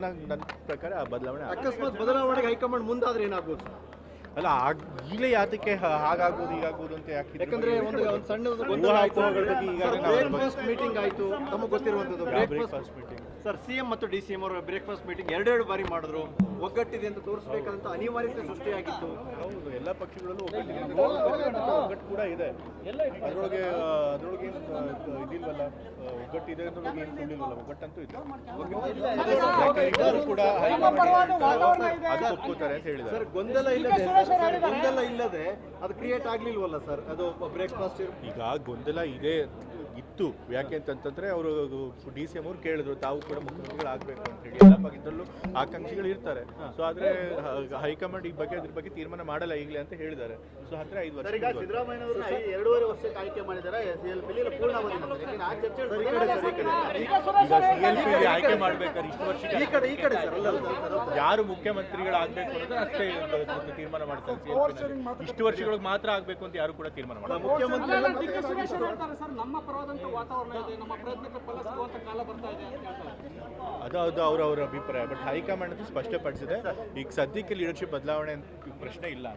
ನನ್ನ ಪ್ರಕಾರ ಬದಲಾವಣೆ ಅಕಸ್ಮಾತ್ ಬದಲಾವಣೆಗೆ ಹೈಕಮಾಂಡ್ ಮುಂದಾದ್ರೆ ಏನಾಗ್ಬೋದು? ಅಲ್ಲ ಈಗಲೇ ಯಾತಕ್ಕೆ ಹಾಗಾಗ್ಬೋದು ಹೀಗಾಗ್ಬೋದು ಅಂತ ಯಾಕಂದ್ರೆ ಒಂದು ಸಣ್ಣ ಬ್ರೇಕ್ಫಾಸ್ಟ್ ಮೀಟಿಂಗ್ ಆಯ್ತು, ತಮಗೆ ಗೊತ್ತಿರುವಂತದ್ದು ಬ್ರೇಕ್ಫಾಸ್ಟ್ ಮೀಟಿಂಗ್ ಸರ್. ಸಿಎಂ ಮತ್ತು ಡಿಸಿಎಂ ಅವರು ಬ್ರೇಕ್ಫಾಸ್ಟ್ ಮೀಟಿಂಗ್ ಎರಡೆರಡು ಬಾರಿ ಮಾಡಿದ್ರು, ಒಗ್ಗಟ್ಟಿದೆ ಅಂತ ತೋರಿಸಬೇಕಂತ ಅನಿವಾರ್ಯತೆ ಸೃಷ್ಟಿಯಾಗಿತ್ತು. ಹೌದು, ಎಲ್ಲ ಪಕ್ಷಗಳಲ್ಲೂ ಒಗ್ಗಟ್ಟು ಕೂಡ ಇದೆ. ಅದರೊಳಗೆ ಇದಿಲ್ವಲ್ಲ, ಒಗ್ಗಟ್ಟಿದೆ ಅನ್ನೋದಕ್ಕೆ ಏನು ಸುಳ್ಳಿಲ್ವಲ್ಲ, ಒಗ್ಗಟ್ಟಂತೂ ಇದೆ. ಕೂಡ ಅದು ಒಪ್ಕೋತಾರೆ ಅಂತ ಹೇಳಿದ್ದಾರೆ. ಸರ್ ಗೊಂದಲ ಇಲ್ಲದೆ ಅದು ಕ್ರಿಯೇಟ್ ಆಗ್ಲಿಲ್ವಲ್ಲ ಸರ್, ಅದು ಬ್ರೇಕ್ಫಾಸ್ಟ್. ಈಗ ಗೊಂದಲ ಇತ್ತು. ಯಾಕೆ ಅಂತಂತಂದ್ರೆ ಅವರು ಡಿಸಿಎಂ ಅವ್ರು ಕೇಳಿದ್ರು, ತಾವು ಕೂಡ ಮುಖ್ಯಮಂತ್ರಿಗಳಾಗಬೇಕು ಅಂತ ಹೇಳಿ. ಎಲ್ಲ ಪಕ್ಷದಲ್ಲೂ ಆಕಾಂಕ್ಷಿಗಳು ಇರ್ತಾರೆ. ಸೊ ಆದ್ರೆ ಹೈಕಮಾಂಡ್ ಈ ಬಗ್ಗೆ ಅದ್ರ ಬಗ್ಗೆ ತೀರ್ಮಾನ ಮಾಡಲ್ಲ ಈಗಲೇ ಅಂತ ಹೇಳಿದ್ದಾರೆ. ಸೊ ಹತ್ರ 5 ವರ್ಷ ಸಿದ್ದರಾಮಯ್ಯ ಅವರು 2.5 ವರ್ಷಕ್ಕೆ ಆಯ್ಕೆ ಮಾಡಿದ್ದಾರೆ. ಆಯ್ಕೆ ಮಾಡ್ಬೇಕಾದ್ರೆ ಇಷ್ಟು ವರ್ಷ ಈ ಕಡೆ ಯಾರು ಮುಖ್ಯಮಂತ್ರಿಗಳಾಗಬೇಕು ಅನ್ನೋದು ಅಷ್ಟೇ ತೀರ್ಮಾನ ಮಾಡ್ತಾರೆ. ಇಷ್ಟು ವರ್ಷಗಳಿಗೆ ಮಾತ್ರ ಆಗ್ಬೇಕು ಅಂತ ಯಾರು ಕೂಡ ತೀರ್ಮಾನ ಮಾಡಲ್ಲ. ಮುಖ್ಯಮಂತ್ರಿ ಅದು ಅವರ ಅಭಿಪ್ರಾಯ. ಬಟ್ ಹೈಕಮಾಂಡ್ ಅದು ಸ್ಪಷ್ಟಪಡಿಸಿದೆ, ಈಗ ಸದ್ಯಕ್ಕೆ ಲೀಡರ್ಶಿಪ್ ಬದಲಾವಣೆ ಪ್ರಶ್ನೆ ಇಲ್ಲ.